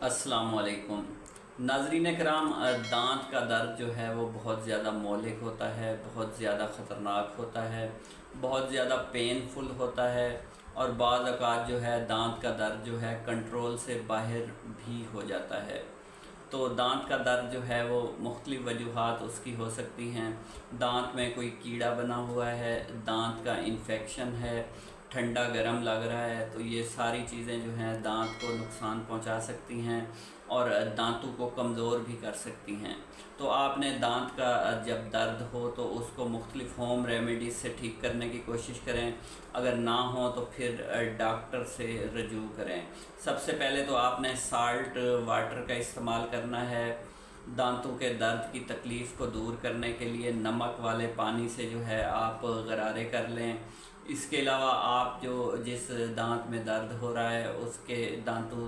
अस्सलामुअलैकुम नाज़रीन कराम। दांत का दर्द जो है वो बहुत ज़्यादा मौलिक होता है, बहुत ज़्यादा ख़तरनाक होता है, बहुत ज़्यादा पेनफुल होता है और बाज़ औक़ात जो है दांत का दर्द जो है कंट्रोल से बाहर भी हो जाता है। तो दांत का दर्द जो है वो मुख्तलिफ़ वजूहात उसकी हो सकती हैं। दांत में कोई कीड़ा बना हुआ है, दांत का इन्फेक्शन है, ठंडा गर्म लग रहा है, तो ये सारी चीज़ें जो हैं दांत को नुकसान पहुंचा सकती हैं और दांतों को कमज़ोर भी कर सकती हैं। तो आपने दांत का जब दर्द हो तो उसको मुख्तलिफ़ होम रेमेडीज़ से ठीक करने की कोशिश करें। अगर ना हो तो फिर डॉक्टर से रजू करें। सबसे पहले तो आपने साल्ट वाटर का इस्तेमाल करना है। दांतों के दर्द की तकलीफ़ को दूर करने के लिए नमक वाले पानी से जो है आप गरारे कर लें। इसके अलावा आप जिस दांत में दर्द हो रहा है उसके दांतों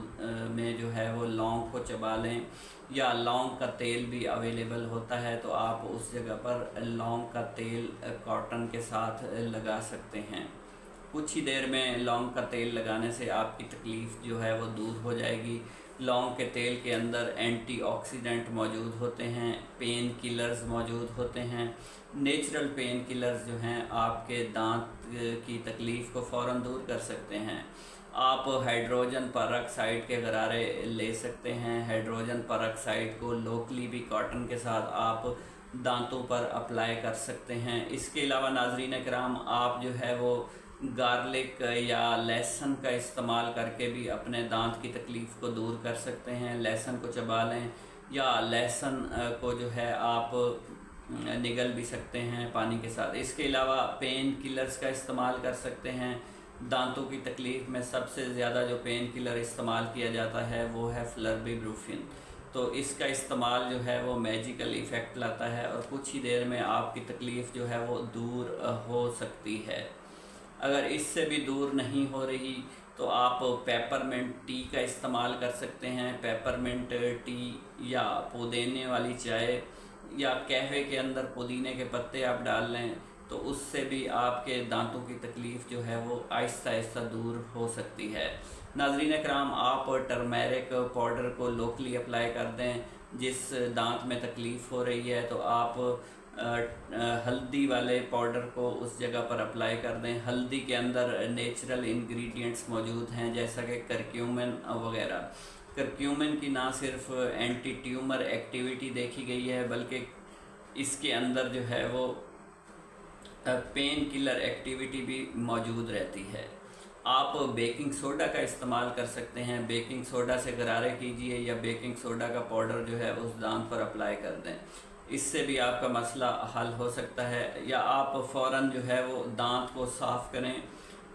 में जो है वो लौंग को चबा लें, या लौंग का तेल भी अवेलेबल होता है तो आप उस जगह पर लौंग का तेल कॉटन के साथ लगा सकते हैं। कुछ ही देर में लौंग का तेल लगाने से आपकी तकलीफ़ जो है वो दूर हो जाएगी। लौंग के तेल के अंदर एंटीऑक्सीडेंट मौजूद होते हैं, पेन किलर्स मौजूद होते हैं। नेचुरल पेन किलर्स जो हैं आपके दांत की तकलीफ़ को फ़ौरन दूर कर सकते हैं। आप हाइड्रोजन परऑक्साइड के गरारे ले सकते हैं। हाइड्रोजन परऑक्साइड को लोकली भी कॉटन के साथ आप दांतों पर अप्लाई कर सकते हैं। इसके अलावा नाज़रीन कराम, आप जो है वो गार्लिक या लहसुन का इस्तेमाल करके भी अपने दांत की तकलीफ़ को दूर कर सकते हैं। लहसुन को चबा लें या लहसुन को जो है आप निगल भी सकते हैं पानी के साथ। इसके अलावा पेन किलर्स का इस्तेमाल कर सकते हैं। दांतों की तकलीफ़ में सबसे ज़्यादा जो पेन किलर इस्तेमाल किया जाता है वो है फ्लर्बिब्रूफिन। तो इसका इस्तेमाल जो है वो मैजिकल इफ़ेक्ट लाता है और कुछ ही देर में आपकी तकलीफ़ जो है वो दूर हो सकती है। अगर इससे भी दूर नहीं हो रही तो आप पेपरमिंट टी का इस्तेमाल कर सकते हैं। पेपरमिंट टी या पुदीने वाली चाय या कहवे के अंदर पुदीने के पत्ते आप डाल लें तो उससे भी आपके दांतों की तकलीफ़ जो है वो आहिस्ता आहिस्ता दूर हो सकती है। नाज़रीन कराम, आप टर्मेरिक पाउडर को लोकली अप्लाई कर दें। जिस दांत में तकलीफ़ हो रही है तो आप हल्दी वाले पाउडर को उस जगह पर अप्लाई कर दें। हल्दी के अंदर नेचुरल इंग्रेडिएंट्स मौजूद हैं जैसा कि करक्यूमिन वगैरह। करक्यूमिन की ना सिर्फ एंटी ट्यूमर एक्टिविटी देखी गई है बल्कि इसके अंदर जो है वो पेन किलर एक्टिविटी भी मौजूद रहती है। आप बेकिंग सोडा का इस्तेमाल कर सकते हैं। बेकिंग सोडा से गरारे कीजिए या बेकिंग सोडा का पाउडर जो है उस दांत पर अप्लाई कर दें। इससे भी आपका मसला हल हो सकता है। या आप फ़ौरन जो है वो दांत को साफ़ करें,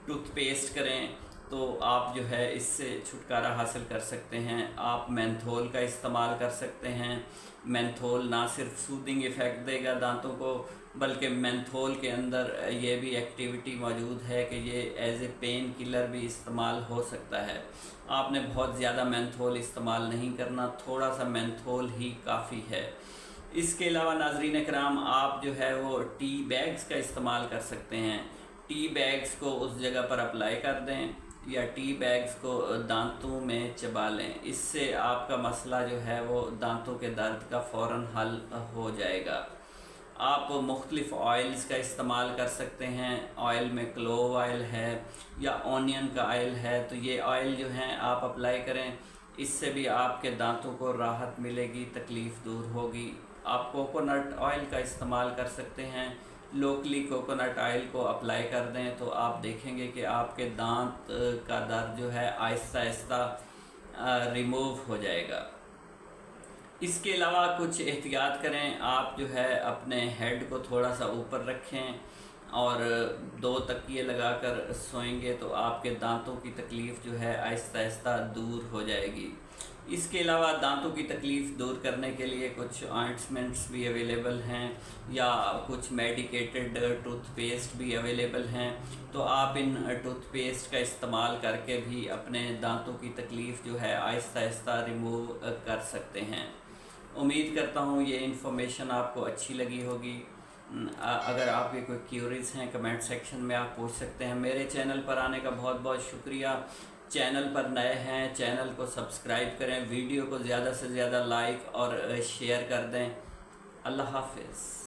टूथपेस्ट करें तो आप जो है इससे छुटकारा हासिल कर सकते हैं। आप मेंथोल का इस्तेमाल कर सकते हैं। मेंथोल ना सिर्फ सूदिंग इफ़ेक्ट देगा दांतों को बल्कि मेंथोल के अंदर ये भी एक्टिविटी मौजूद है कि ये एज ए पेन किलर भी इस्तेमाल हो सकता है। आपने बहुत ज़्यादा मेंथोल इस्तेमाल नहीं करना, थोड़ा सा मेंथोल ही काफ़ी है। इसके अलावा नाज़रीन कराम, आप जो है वो टी बैग्स का इस्तेमाल कर सकते हैं। टी बैग्स को उस जगह पर अप्लाई कर दें या टी बैग्स को दांतों में चबा लें। इससे आपका मसला जो है वो दांतों के दर्द का फ़ौरन हल हो जाएगा। आप मुख्तलिफ़ ऑयल्स का इस्तेमाल कर सकते हैं। ऑयल में क्लोव ऑयल है या ऑनियन का ऑयल है, तो ये ऑयल जो हैं आप अप्लाई करें। इससे भी आपके दांतों को राहत मिलेगी, तकलीफ़ दूर होगी। आप कोकोनट ऑयल का इस्तेमाल कर सकते हैं। लोकली कोकोनट ऑयल को अप्लाई कर दें तो आप देखेंगे कि आपके दांत का दर्द जो है आहिस्ता आहिस्ता रिमूव हो जाएगा। इसके अलावा कुछ एहतियात करें। आप जो है अपने हेड को थोड़ा सा ऊपर रखें और 2 तकिए लगाकर सोएंगे तो आपके दांतों की तकलीफ़ जो है आहिस्ता आहिस्ता दूर हो जाएगी। इसके अलावा दांतों की तकलीफ़ दूर करने के लिए कुछ ऑइंटमेंट्स भी अवेलेबल हैं या कुछ मेडिकेटेड टूथपेस्ट भी अवेलेबल हैं। तो आप इन टूथपेस्ट का इस्तेमाल करके भी अपने दांतों की तकलीफ़ जो है आहिस्ता आहिस्ता रिमूव कर सकते हैं। उम्मीद करता हूँ ये इन्फॉर्मेशन आपको अच्छी लगी होगी। अगर आपके कोई क्यूरीज हैं कमेंट सेक्शन में आप पूछ सकते हैं। मेरे चैनल पर आने का बहुत बहुत शुक्रिया। चैनल पर नए हैं चैनल को सब्सक्राइब करें, वीडियो को ज़्यादा से ज़्यादा लाइक और शेयर कर दें। अल्लाह हाफिज़।